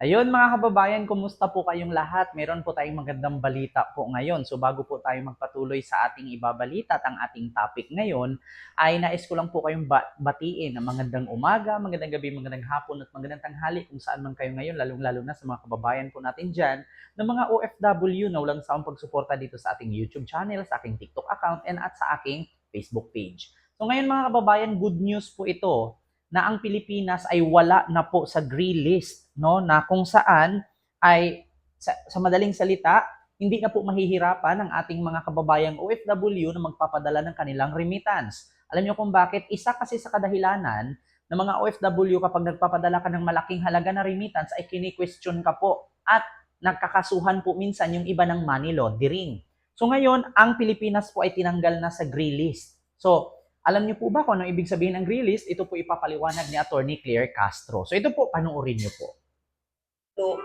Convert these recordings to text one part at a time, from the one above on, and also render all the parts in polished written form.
Ayun mga kababayan, kumusta po kayong lahat? Meron po tayong magandang balita po ngayon. So bago po tayo magpatuloy sa ating ibabalita at ang ating topic ngayon, ay nais ko lang po kayong batiin ng magandang umaga, magandang gabi, magandang hapon at magandang tanghali kung saan man kayo ngayon, lalong-lalo na sa mga kababayan po natin dyan, ng mga OFW na walang sawang pagsuporta dito sa ating YouTube channel, sa aking TikTok account, and at sa aking Facebook page. So ngayon mga kababayan, good news po ito na ang Pilipinas ay wala na po sa green list, no? Na kung saan ay sa madaling salita, hindi na po mahihirapan ang ating mga kababayang OFW na magpapadala ng kanilang remittance. Alam niyo kung bakit? Isa kasi sa kadahilanan ng mga OFW kapag nagpapadala ka ng malaking halaga na remittance ay kini-question ka po at nagkakasuhan po minsan yung iba ng money laundering. So ngayon, ang Pilipinas po ay tinanggal na sa green list. So, alam niyo po ba kung ano ibig sabihin ng green list? Ito po ipapaliwanag ni Attorney Claire Castro. So ito po, panoorin niyo po.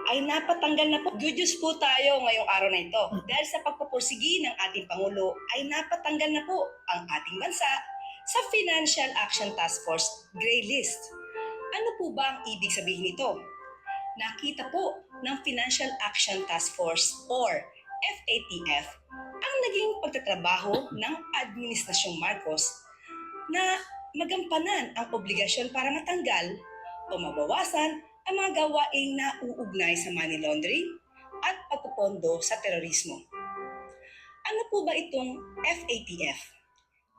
Ay napatanggal na po. Good news po tayo ngayong araw na ito. Dahil sa pagpupursigi ng ating Pangulo ay napatanggal na po ang ating bansa sa Financial Action Task Force Gray List. Ano po ba ang ibig sabihin nito? Nakita po ng Financial Action Task Force or FATF ang naging pagtatrabaho ng Administrasyong Marcos na magampanan ang obligasyon para matanggal o mabawasan ang mga gawaing nauugnay sa money laundering at pagpupondo sa terorismo. Ano po ba itong FATF?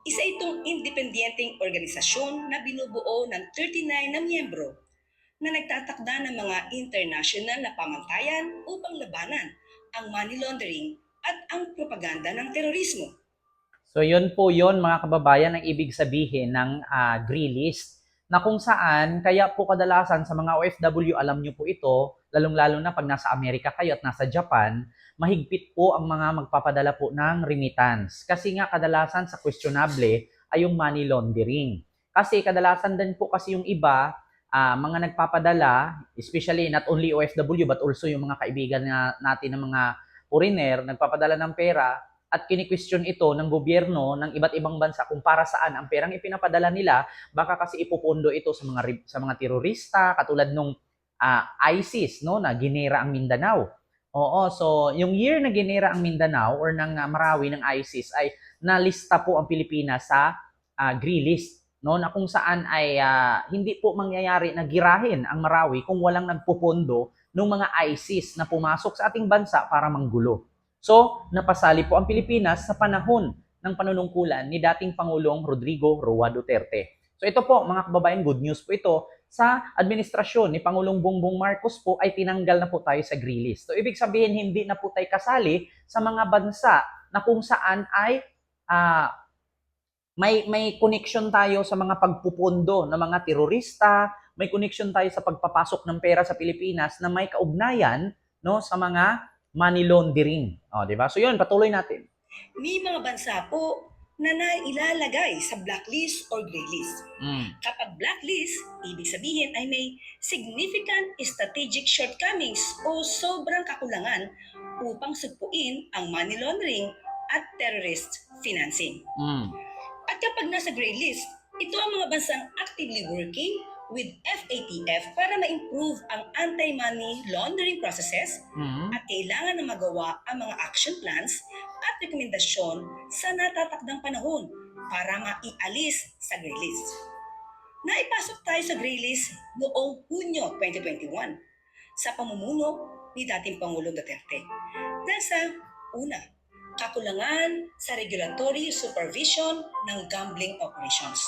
Isa itong independenteng organisasyon na binubuo ng 39 na miyembro na nagtatakda ng mga international na pamantayan upang labanan ang money laundering at ang propaganda ng terorismo. So yun po yun mga kababayan ang ibig sabihin ng green list na kung saan kaya po kadalasan sa mga OFW alam nyo po ito, lalong-lalo na pag nasa Amerika kayo at nasa Japan, mahigpit po ang mga magpapadala po ng remittance. Kasi nga kadalasan sa questionable ay yung money laundering. Kasi kadalasan din po kasi yung iba, mga nagpapadala, especially not only OFW but also yung mga kaibigan natin ng mga foreigner, nagpapadala ng pera, at kini-question ito ng gobyerno ng iba't ibang bansa kung para saan ang perang ipinapadala nila, baka kasi ipupondo ito sa mga terorista katulad nung ISIS no na ginera ang Mindanao. Oo, so yung year na ginera ang Mindanao or ng Marawi ng ISIS ay nalista po ang Pilipinas sa green list no na kung saan ay hindi po mangyayari na girahin ang Marawi kung walang nagpupondo ng mga ISIS na pumasok sa ating bansa para manggulo. So, napasali po ang Pilipinas sa panahon ng panunungkulan ni dating Pangulong Rodrigo Roa Duterte. So ito po, mga kababayan, good news po ito. Sa administrasyon ni Pangulong Bongbong Marcos po ay tinanggal na po tayo sa green list. So ibig sabihin, hindi na po tayo kasali sa mga bansa na kung saan ay may connection tayo sa mga pagpupondo ng mga terorista, may connection tayo sa pagpapasok ng pera sa Pilipinas na may kaugnayan no sa mga money laundering. O, di ba? So yun, patuloy natin. May mga bansa po na nailalagay sa blacklist or gray list. Kapag blacklist, ibig sabihin ay may significant strategic shortcomings o sobrang kakulangan upang sugpuin ang money laundering at terrorist financing. At kapag nasa gray list, ito ang mga bansang actively working with FATF para ma-improve ang anti-money laundering processes at kailangan na magawa ang mga action plans at rekomendasyon sa natatakdang panahon para maialis sa gray list. Naipasok tayo sa gray list noong Hunyo 2021 sa pamumuno ni dating Pangulong Duterte. Dahil sa una, kakulangan sa regulatory supervision ng gambling operations.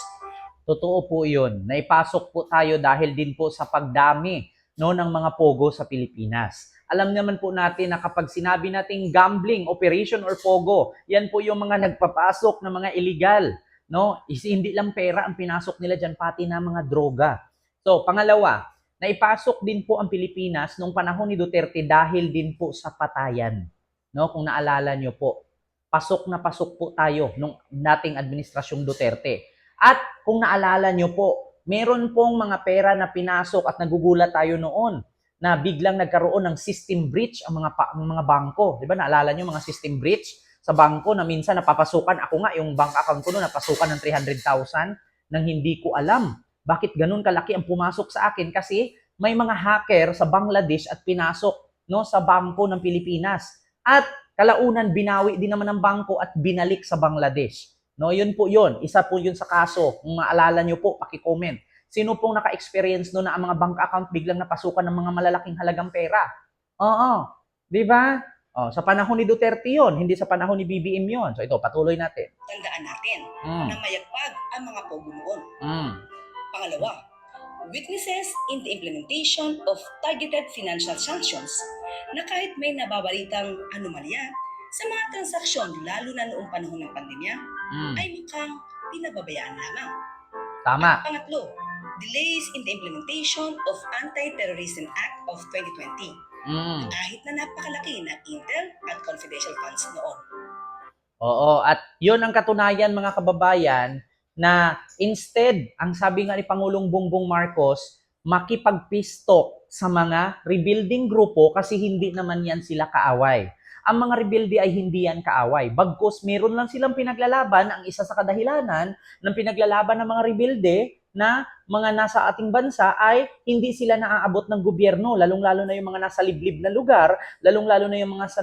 Totoo po yun. Naipasok po tayo dahil din po sa pagdami no, ng mga pogo sa Pilipinas. Alam naman po natin na kapag sinabi nating gambling, operation or pogo, yan po yung mga nagpapasok ng mga illegal. No? Hindi lang pera ang pinasok nila dyan, pati na mga droga. So, pangalawa, naipasok din po ang Pilipinas nung panahon ni Duterte dahil din po sa patayan. No? Kung naalala nyo po, pasok na pasok po tayo nung dating administrasyong Duterte. At kung naalala nyo po, meron pong mga pera na pinasok at nagugulat tayo noon na biglang nagkaroon ng system breach ang mga bangko. Di ba? Naalala nyo mga system breach sa bangko na minsan napapasukan. Ako nga, yung bank account ko noon napasukan ng 300,000 nang hindi ko alam. Bakit ganun kalaki ang pumasok sa akin? Kasi may mga hacker sa Bangladesh at pinasok, no, sa bangko ng Pilipinas. At kalaunan binawi din naman ng bangko at binalik sa Bangladesh. No, yun po yun. Isa po yun sa kaso. Kung maalala nyo po, paki-comment. Sino pong naka-experience no na ang mga bank account biglang napasukan ng mga malalaking halagang pera? Oo. Di ba? Oh, sa panahon ni Duterte yon, hindi sa panahon ni BBM yon. So ito, patuloy natin. Tandaan natin Mm. na mayagpag ang mga pogo noon. Mm. Pangalawa, witnesses in the implementation of targeted financial sanctions na kahit may nababalitang anomalya sa mga transaksyon lalo na noong panahon ng pandemya Mm. ay mukhang pinababayaan lamang. Tama. Pangatlo, delays in the implementation of Anti-Terrorism Act of 2020 Mm. kahit na napakalaki ng intel at confidential funds noon. Oo, at yun ang katunayan mga kababayan na instead, ang sabi nga ni Pangulong Bongbong Marcos, makipagpistok sa mga rebuilding grupo kasi hindi naman yan sila kaaway. Ang mga rebelde ay hindi yan kaaway. Bagkus meron lang silang pinaglalaban, ang isa sa kadahilanan ng pinaglalaban ng mga rebelde na mga nasa ating bansa ay hindi sila naaabot ng gobyerno, lalong-lalo na yung mga nasa liblib na lugar, lalong-lalo na yung mga sa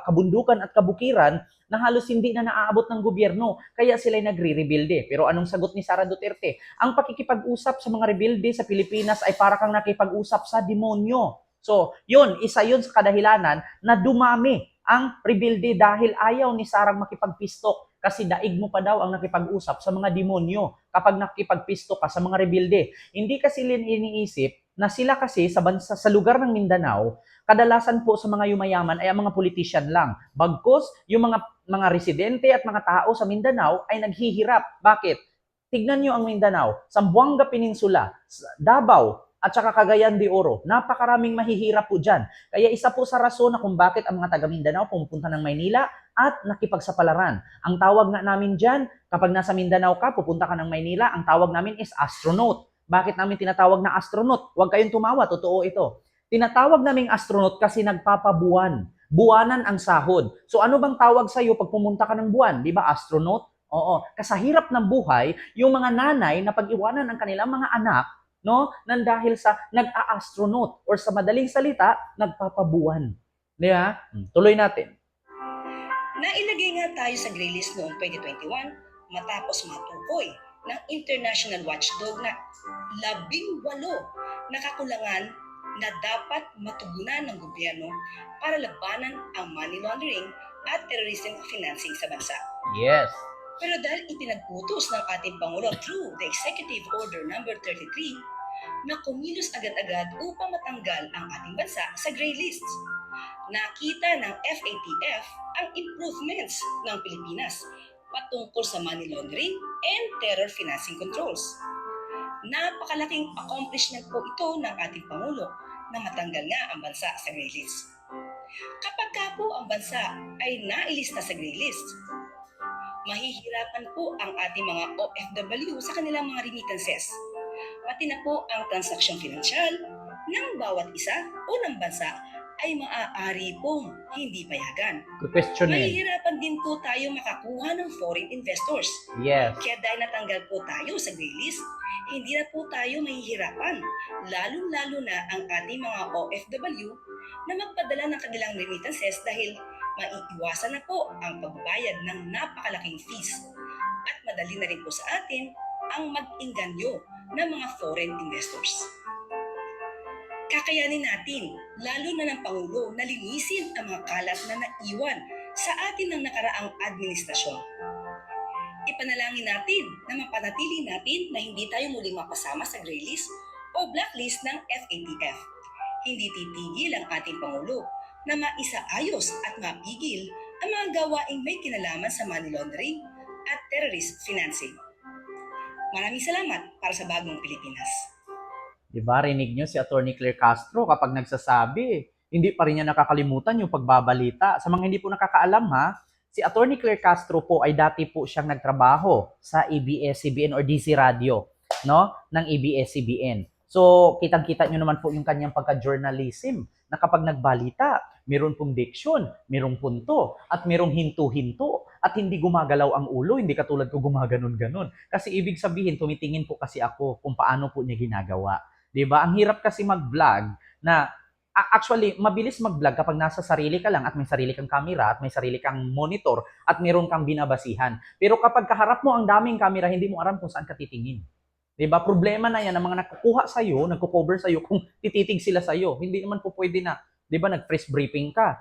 kabundukan at kabukiran na halos hindi na naaabot ng gobyerno, kaya sila nagre-rebelde. Pero anong sagot ni Sara Duterte? Ang pakikipag-usap sa mga rebelde sa Pilipinas ay para kang nakipag-usap sa demonyo. So, yun, isa yun sa kadahilanan na dumami ang rebelde dahil ayaw ni Sarang makipagpistok kasi daig mo pa daw ang nakipag-usap sa mga demonyo kapag nakipagpistok ka sa mga rebelde. Hindi kasi iniisip na sila kasi sa bansa, sa lugar ng Mindanao, kadalasan po sa mga yumayaman ay ang mga politician lang. Bagkus, yung mga residente at mga tao sa Mindanao ay naghihirap. Bakit? Tignan nyo ang Mindanao, Zamboanga Peninsula, Davao, at saka Cagayan de Oro. Napakaraming mahihirap po dyan. Kaya isa po sa rason na kung bakit ang mga taga Mindanao pumupunta ng Maynila at nakipagsapalaran. Ang tawag nga namin dyan, kapag nasa Mindanao ka, pupunta ka ng Maynila, ang tawag namin is astronaut. Bakit namin tinatawag na astronaut? Huwag kayong tumawa, totoo ito. Tinatawag naming astronaut kasi nagpapabuwan. Buwanan ang sahod. So ano bang tawag sa'yo pag pumunta ka ng buwan? Di ba astronaut? Oo. Kasi sa hirap ng buhay, yung mga nanay na pag-iwanan ng kanilang mga anak, no, nang dahil sa nag-a-astronaut or sa madaling salita, nagpapabuwan. Di ba? Tuloy natin. Nailagay nga tayo sa gray list noong 2021 matapos matukoy ng international watchdog na 18 na kakulangan na dapat matugunan ng gobyerno para labanan ang money laundering at terrorism financing sa bansa. Yes. Pero dahil ipinagputos ng ating Pangulo through the Executive Order No. 33 na kumilos agad-agad upang matanggal ang ating bansa sa gray list. Nakita ng FATF ang improvements ng Pilipinas patungkol sa money laundering and terror financing controls. Napakalaking accomplishment po ito ng ating Pangulo na matanggal nga ang bansa sa gray list. Kapag ka po ang bansa ay nailista sa gray list, mahihirapan po ang ating mga OFW sa kanilang mga remittances. Pati na po ang transaksyon pinansyal ng bawat isa o ng bansa ay maaari pong hindi payagan. Questionin. Mahihirapan din po tayo makakuha ng foreign investors. Yes. Kaya dahil natanggal po tayo sa gray list, hindi na po tayo mahihirapan, lalong-lalo na ang ating mga OFW na magpadala ng kanilang remittances dahil maiiwasan na po ang pagbayad ng napakalaking fees. At madali na rin po sa atin ang mag-inganyo ng mga foreign investors. Kakayanin natin, lalo na ng Pangulo, na linisin ang mga kalat na naiwan sa atin ng nakaraang administrasyon. Ipanalangin natin na mapanatili natin na hindi tayo muling mapasama sa gray list o blacklist ng FATF. Hindi titigil ang ating Pangulo na maisaayos at mapigil ang mga gawaing may kinalaman sa money laundering at terrorist financing. Maraming salamat para sa bagong Pilipinas. Diba, rinig nyo si Atty. Claire Castro kapag nagsasabi, hindi pa rin niya nakakalimutan yung pagbabalita. Sa mga hindi po nakakaalam ha, si Atty. Claire Castro po ay dati po siyang nagtrabaho sa ABS-CBN or DC Radio, no? Ng ABS-CBN. So, kitang-kita nyo naman po yung kanyang pagka-journalism na kapag nagbalita, meron pong diksyon, merong punto, at merong hinto-hinto, at hindi gumagalaw ang ulo, hindi katulad ko gumaganon-ganon. Kasi ibig sabihin, tumitingin po kasi ako kung paano po niya ginagawa. 'Di ba? Ang hirap kasi mag-vlog na actually, mabilis mag-vlog kapag nasa sarili ka lang at may sarili kang camera at may sarili kang monitor at meron kang binabasihan. Pero kapag kaharap mo ang daming camera, hindi mo alam kung saan ka titingin. 'Di ba? Problema na 'yan ng mga nagkukuha sa iyo, nagko-cover sa iyo kung tititig sila sa iyo. Hindi naman po pwede na, 'di ba, nag-freeze briefing ka.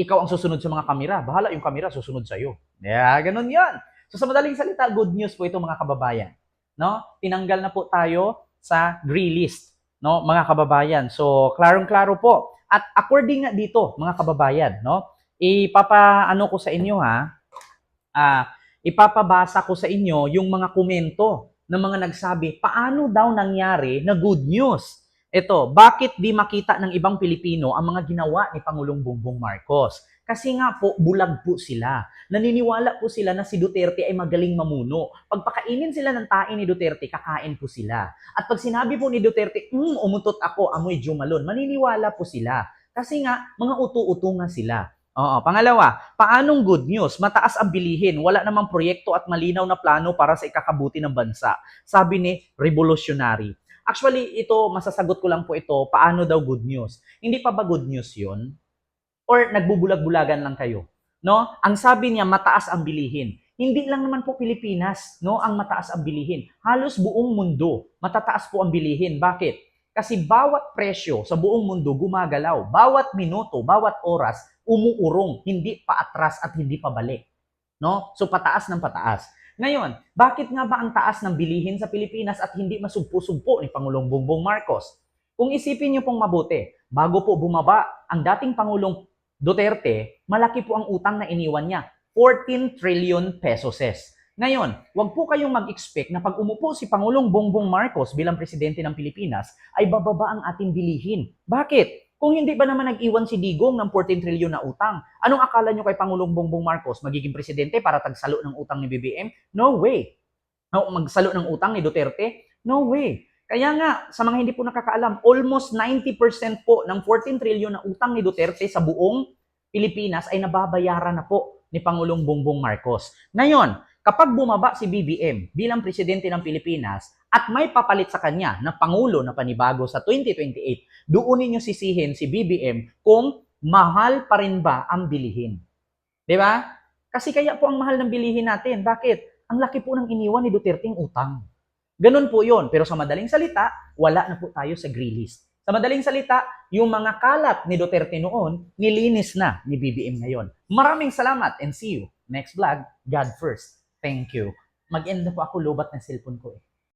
Ikaw ang susunod sa mga kamera. Bahala yung kamera susunod sa iyo. Yeah, ganun 'yan. So sa madaling salita, good news po ito mga kababayan. No? Tinanggal na po tayo sa gray list, no, mga kababayan. So klarong-klaro po. At according nga dito, mga kababayan, no, ipapaano ko sa inyo ha, ipapabasa ko sa inyo yung mga komento ng mga nagsabi, paano daw nangyari na good news? Ito, bakit di makita ng ibang Pilipino ang mga ginawa ni Pangulong Bongbong Marcos? Kasi nga po, bulag po sila. Naniniwala po sila na si Duterte ay magaling mamuno. Pagpakainin sila ng tae ni Duterte, kakain po sila. At pag sinabi po ni Duterte, umutot ako, amoy jumalon, maniniwala po sila. Kasi nga, mga utu-utu nga sila. Oo. Pangalawa, paanong good news? Mataas ang bilihin, wala namang proyekto at malinaw na plano para sa ikakabuti ng bansa. Sabi ni Revolutionary. Actually, ito, masasagot ko lang po ito, paano daw good news? Hindi pa ba good news yun? Or nagbubulag-bulagan lang kayo? No? Ang sabi niya, mataas ang bilihin. Hindi lang naman po Pilipinas, no, ang mataas ang bilihin. Halos buong mundo, matataas po ang bilihin. Bakit? Kasi bawat presyo sa buong mundo gumagalaw. Bawat minuto, bawat oras, umuurong, hindi paatras at hindi pabalik. No? So pataas ng pataas. Ngayon, bakit nga ba ang taas ng bilihin sa Pilipinas at hindi masugpo-sugpo ni Pangulong Bongbong Marcos? Kung isipin niyo pong mabuti, bago po bumaba ang dating Pangulong Duterte, malaki po ang utang na iniwan niya, 14 trillion pesos. Ngayon, wag po kayong mag-expect na pag umupo si Pangulong Bongbong Marcos bilang presidente ng Pilipinas, ay bababa ang ating bilihin. Bakit? Kung hindi ba naman nag-iwan si Digong ng 14 trillion na utang, anong akala nyo kay Pangulong Bongbong Marcos? Magiging presidente para tagsalo ng utang ni BBM? No way. No, magsalo ng utang ni Duterte? No way. Kaya nga, sa mga hindi po nakakaalam, almost 90% po ng 14 trillion na utang ni Duterte sa buong Pilipinas ay nababayaran na po ni Pangulong Bongbong Marcos. Ngayon, kapag bumaba si BBM bilang presidente ng Pilipinas at may papalit sa kanya na Pangulo na panibago sa 2028, doon ninyo sisihin si BBM kung mahal pa rin ba ang bilihin. Di ba? Kasi kaya po ang mahal ng bilihin natin. Bakit? Ang laki po ng iniwan ni Duterte ng utang. Ganun po yon. Pero sa madaling salita, wala na po tayo sa gray list. Sa madaling salita, yung mga kalat ni Duterte noon, nilinis na ni BBM ngayon. Maraming salamat and see you next vlog. God first. Thank you. Mag-end na po ako, lobat ng cellphone ko eh.